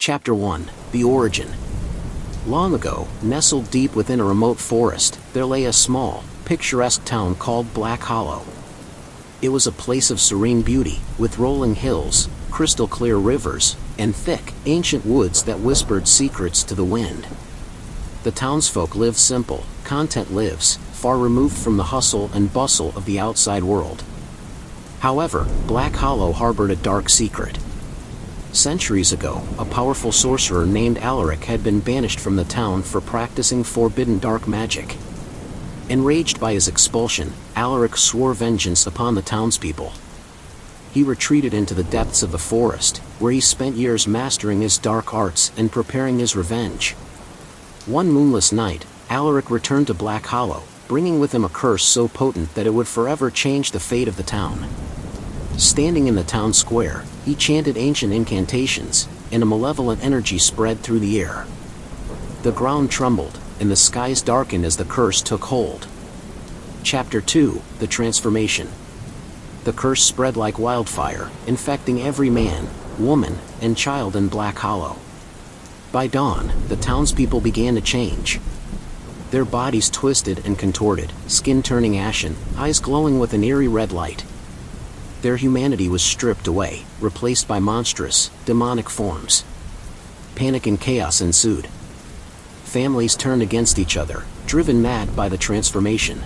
Chapter 1. The Origin. Long ago, nestled deep within a remote forest, there lay a small, picturesque town called Black Hollow. It was a place of serene beauty, with rolling hills, crystal-clear rivers, and thick, ancient woods that whispered secrets to the wind. The townsfolk lived simple, content lives, far removed from the hustle and bustle of the outside world. However, Black Hollow harbored a dark secret. Centuries ago, a powerful sorcerer named Alaric had been banished from the town for practicing forbidden dark magic. Enraged by his expulsion, Alaric swore vengeance upon the townspeople. He retreated into the depths of the forest, where he spent years mastering his dark arts and preparing his revenge. One moonless night, Alaric returned to Black Hollow, bringing with him a curse so potent that it would forever change the fate of the town. Standing in the town square, he chanted ancient incantations, and a malevolent energy spread through the air. The ground trembled, and the skies darkened as the curse took hold. Chapter 2. The Transformation. The curse spread like wildfire, infecting every man, woman, and child in Black Hollow. By dawn, the townspeople began to change. Their bodies twisted and contorted, skin turning ashen, eyes glowing with an eerie red light. Their humanity was stripped away, replaced by monstrous, demonic forms. Panic and chaos ensued. Families turned against each other, driven mad by the transformation.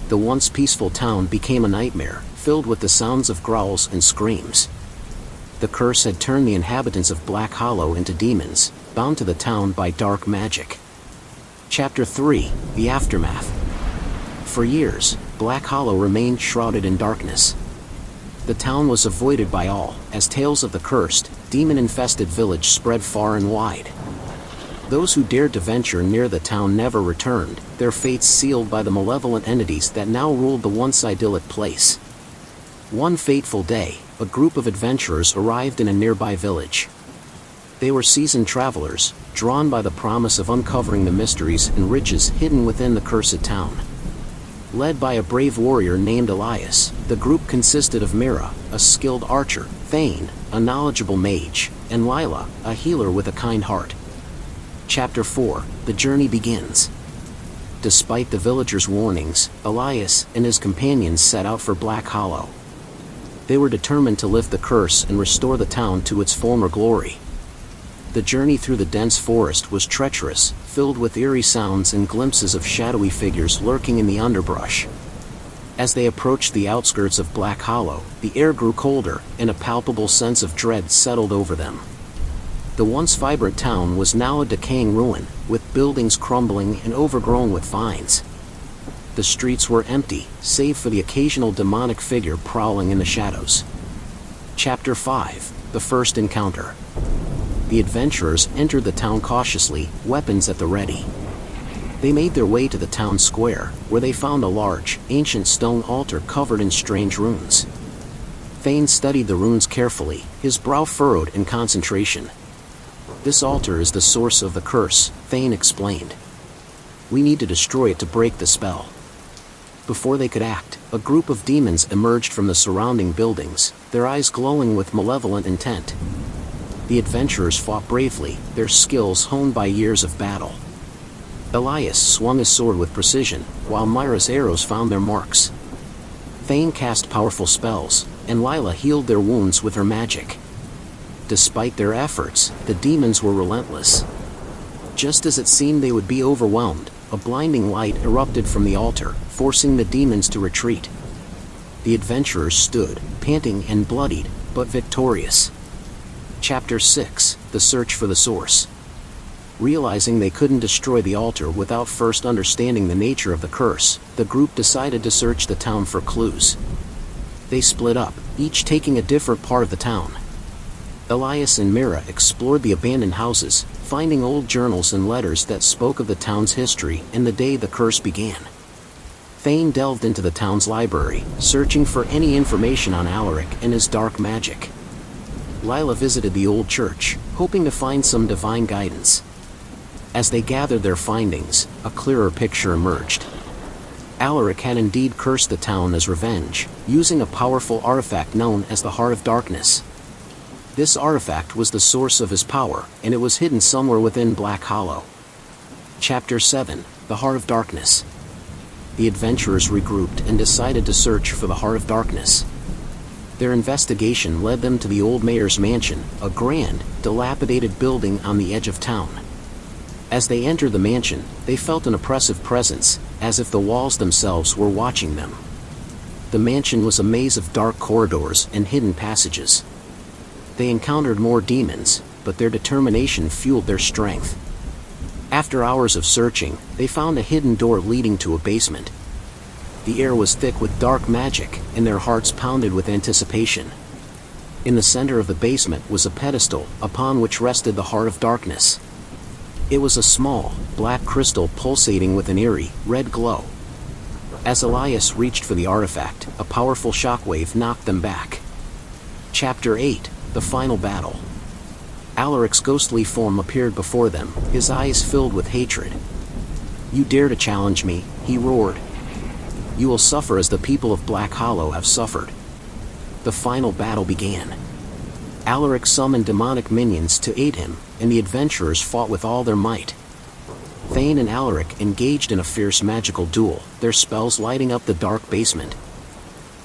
The once peaceful town became a nightmare, filled with the sounds of growls and screams. The curse had turned the inhabitants of Black Hollow into demons, bound to the town by dark magic. Chapter 3. The Aftermath. For years, Black Hollow remained shrouded in darkness. The town was avoided by all, as tales of the cursed, demon-infested village spread far and wide. Those who dared to venture near the town never returned, their fates sealed by the malevolent entities that now ruled the once idyllic place. One fateful day, a group of adventurers arrived in a nearby village. They were seasoned travelers, drawn by the promise of uncovering the mysteries and riches hidden within the cursed town. Led by a brave warrior named Elias, the group consisted of Mira, a skilled archer, Thane, a knowledgeable mage, and Lila, a healer with a kind heart. Chapter 4. The Journey Begins. Despite the villagers' warnings, Elias and his companions set out for Black Hollow. They were determined to lift the curse and restore the town to its former glory. The journey through the dense forest was treacherous, filled with eerie sounds and glimpses of shadowy figures lurking in the underbrush. As they approached the outskirts of Black Hollow, the air grew colder, and a palpable sense of dread settled over them. The once vibrant town was now a decaying ruin, with buildings crumbling and overgrown with vines. The streets were empty, save for the occasional demonic figure prowling in the shadows. Chapter 5. The First Encounter. The adventurers entered the town cautiously, weapons at the ready. They made their way to the town square, where they found a large, ancient stone altar covered in strange runes. Thane studied the runes carefully, his brow furrowed in concentration. "This altar is the source of the curse," Thane explained. "We need to destroy it to break the spell." Before they could act, a group of demons emerged from the surrounding buildings, their eyes glowing with malevolent intent. The adventurers fought bravely, their skills honed by years of battle. Elias swung his sword with precision, while Myra's arrows found their marks. Thane cast powerful spells, and Lila healed their wounds with her magic. Despite their efforts, the demons were relentless. Just as it seemed they would be overwhelmed, a blinding light erupted from the altar, forcing the demons to retreat. The adventurers stood, panting and bloodied, but victorious. Chapter 6. The Search for the Source. Realizing they couldn't destroy the altar without first understanding the nature of the curse, the group decided to search the town for clues. They split up, each taking a different part of the town. Elias and Mira explored the abandoned houses, finding old journals and letters that spoke of the town's history and the day the curse began. Thane delved into the town's library, searching for any information on Alaric and his dark magic. Lila visited the old church, hoping to find some divine guidance. As they gathered their findings, a clearer picture emerged. Alaric had indeed cursed the town as revenge, using a powerful artifact known as the Heart of Darkness. This artifact was the source of his power, and it was hidden somewhere within Black Hollow. Chapter 7: The Heart of Darkness. The adventurers regrouped and decided to search for the Heart of Darkness. Their investigation led them to the old mayor's mansion, a grand, dilapidated building on the edge of town. As they entered the mansion, they felt an oppressive presence, as if the walls themselves were watching them. The mansion was a maze of dark corridors and hidden passages. They encountered more demons, but their determination fueled their strength. After hours of searching, they found a hidden door leading to a basement. The air was thick with dark magic, and their hearts pounded with anticipation. In the center of the basement was a pedestal, upon which rested the Heart of Darkness. It was a small, black crystal pulsating with an eerie, red glow. As Elias reached for the artifact, a powerful shockwave knocked them back. Chapter 8: The Final Battle. Alaric's ghostly form appeared before them, his eyes filled with hatred. "You dare to challenge me," he roared. "You will suffer as the people of Black Hollow have suffered." The final battle began. Alaric summoned demonic minions to aid him, and the adventurers fought with all their might. Thane and Alaric engaged in a fierce magical duel, their spells lighting up the dark basement.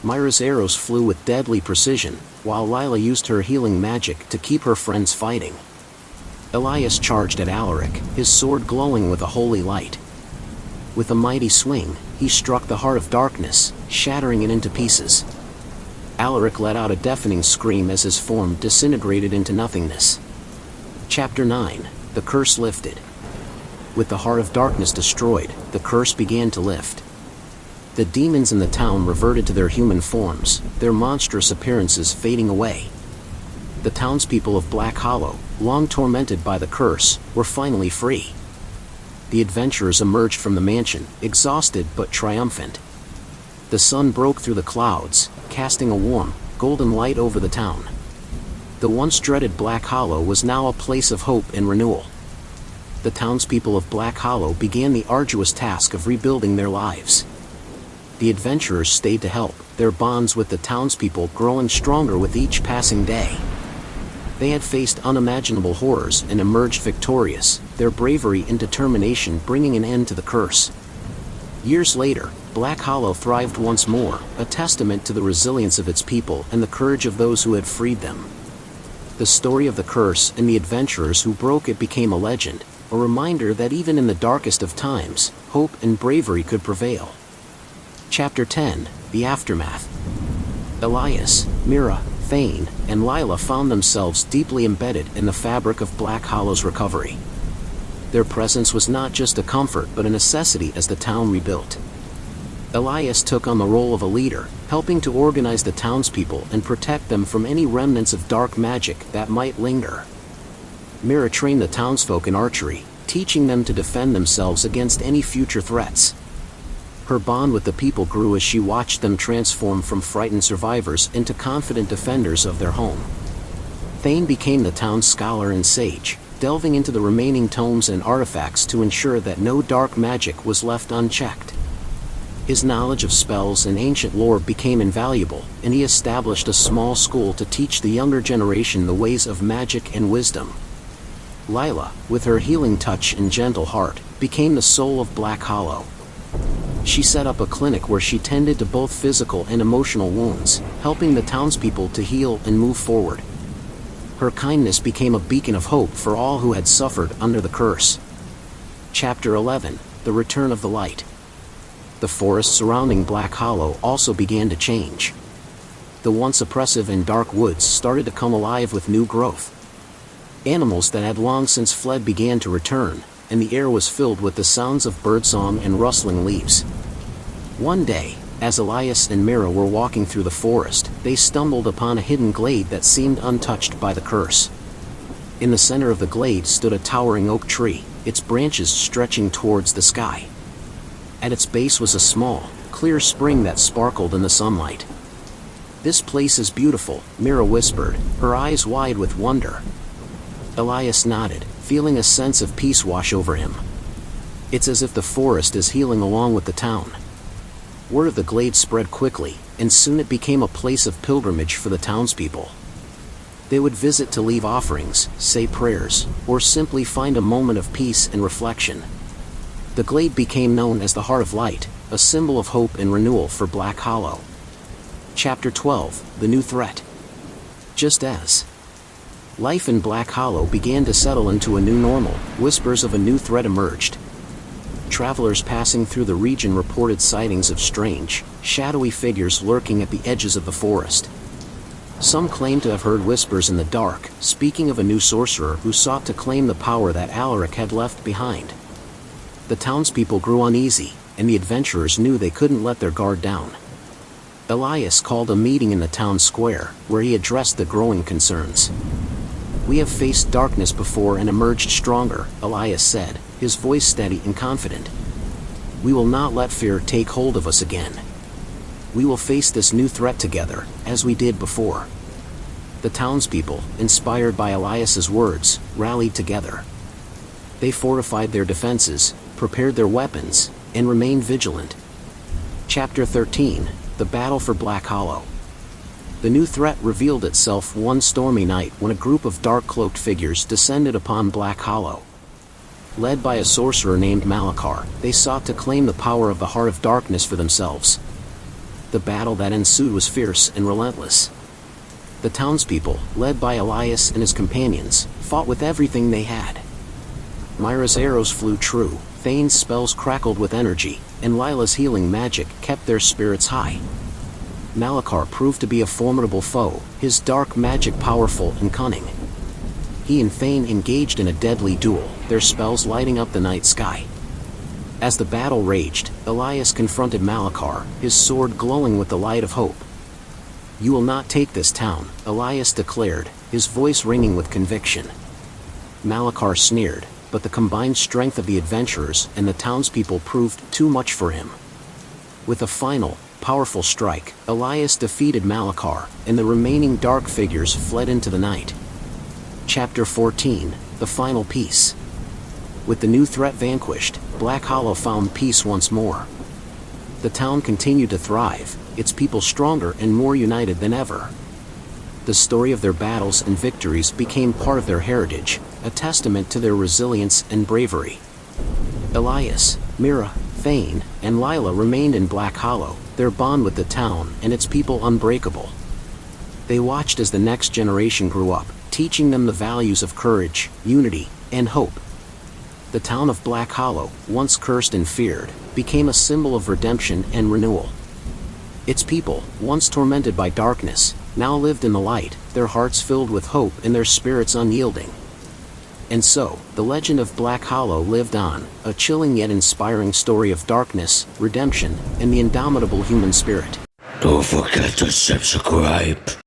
Myra's arrows flew with deadly precision, while Lila used her healing magic to keep her friends fighting. Elias charged at Alaric, his sword glowing with a holy light. With a mighty swing, he struck the Heart of Darkness, shattering it into pieces. Alaric let out a deafening scream as his form disintegrated into nothingness. Chapter 9: The Curse Lifted. With the Heart of Darkness destroyed, the curse began to lift. The demons in the town reverted to their human forms, their monstrous appearances fading away. The townspeople of Black Hollow, long tormented by the curse, were finally free. The adventurers emerged from the mansion, exhausted but triumphant. The sun broke through the clouds, casting a warm, golden light over the town. The once dreaded Black Hollow was now a place of hope and renewal. The townspeople of Black Hollow began the arduous task of rebuilding their lives. The adventurers stayed to help, their bonds with the townspeople growing stronger with each passing day. They had faced unimaginable horrors and emerged victorious, their bravery and determination bringing an end to the curse. Years later, Black Hollow thrived once more, a testament to the resilience of its people and the courage of those who had freed them. The story of the curse and the adventurers who broke it became a legend, a reminder that even in the darkest of times, hope and bravery could prevail. Chapter 10: The Aftermath. Elias, Mira, Thane, and Lila found themselves deeply embedded in the fabric of Black Hollow's recovery. Their presence was not just a comfort but a necessity as the town rebuilt. Elias took on the role of a leader, helping to organize the townspeople and protect them from any remnants of dark magic that might linger. Mira trained the townsfolk in archery, teaching them to defend themselves against any future threats. Her bond with the people grew as she watched them transform from frightened survivors into confident defenders of their home. Thane became the town's scholar and sage, delving into the remaining tomes and artifacts to ensure that no dark magic was left unchecked. His knowledge of spells and ancient lore became invaluable, and he established a small school to teach the younger generation the ways of magic and wisdom. Lila, with her healing touch and gentle heart, became the soul of Black Hollow. She set up a clinic where she tended to both physical and emotional wounds, helping the townspeople to heal and move forward. Her kindness became a beacon of hope for all who had suffered under the curse. Chapter 11: The Return of the Light. The forest surrounding Black Hollow also began to change. The once oppressive and dark woods started to come alive with new growth. Animals that had long since fled began to return, and the air was filled with the sounds of birdsong and rustling leaves. One day, as Elias and Mira were walking through the forest, they stumbled upon a hidden glade that seemed untouched by the curse. In the center of the glade stood a towering oak tree, its branches stretching towards the sky. At its base was a small, clear spring that sparkled in the sunlight. "This place is beautiful," Mira whispered, her eyes wide with wonder. Elias nodded, feeling a sense of peace wash over him. "It's as if the forest is healing along with the town." Word of the glade spread quickly, and soon it became a place of pilgrimage for the townspeople. They would visit to leave offerings, say prayers, or simply find a moment of peace and reflection. The glade became known as the Heart of Light, a symbol of hope and renewal for Black Hollow. Chapter 12, The New Threat. Just as life in Black Hollow began to settle into a new normal, whispers of a new threat emerged. Travelers passing through the region reported sightings of strange, shadowy figures lurking at the edges of the forest. Some claimed to have heard whispers in the dark, speaking of a new sorcerer who sought to claim the power that Alaric had left behind. The townspeople grew uneasy, and the adventurers knew they couldn't let their guard down. Elias called a meeting in the town square, where he addressed the growing concerns. "We have faced darkness before and emerged stronger," Elias said, his voice steady and confident. "We will not let fear take hold of us again. We will face this new threat together, as we did before." The townspeople, inspired by Elias's words, rallied together. They fortified their defenses, prepared their weapons, and remained vigilant. Chapter 13, The Battle for Black Hollow. The new threat revealed itself one stormy night when a group of dark-cloaked figures descended upon Black Hollow. Led by a sorcerer named Malachar, they sought to claim the power of the Heart of Darkness for themselves. The battle that ensued was fierce and relentless. The townspeople, led by Elias and his companions, fought with everything they had. Myra's arrows flew true, Thane's spells crackled with energy, and Lila's healing magic kept their spirits high. Malachar proved to be a formidable foe, his dark magic powerful and cunning. He and Thane engaged in a deadly duel, their spells lighting up the night sky. As the battle raged, Elias confronted Malachar, his sword glowing with the light of hope. "You will not take this town," Elias declared, his voice ringing with conviction. Malachar sneered, but the combined strength of the adventurers and the townspeople proved too much for him. With a final, powerful strike, Elias defeated Malachar, and the remaining dark figures fled into the night. Chapter 14, The Final Peace. With the new threat vanquished, Black Hollow found peace once more. The town continued to thrive, its people stronger and more united than ever. The story of their battles and victories became part of their heritage, a testament to their resilience and bravery. Elias, Mira, Thane, and Lila remained in Black Hollow, their bond with the town and its people unbreakable. They watched as the next generation grew up, teaching them the values of courage, unity, and hope. The town of Black Hollow, once cursed and feared, became a symbol of redemption and renewal. Its people, once tormented by darkness, now lived in the light, their hearts filled with hope and their spirits unyielding. And so, the legend of Black Hollow lived on, a chilling yet inspiring story of darkness, redemption, and the indomitable human spirit. Don't forget to subscribe.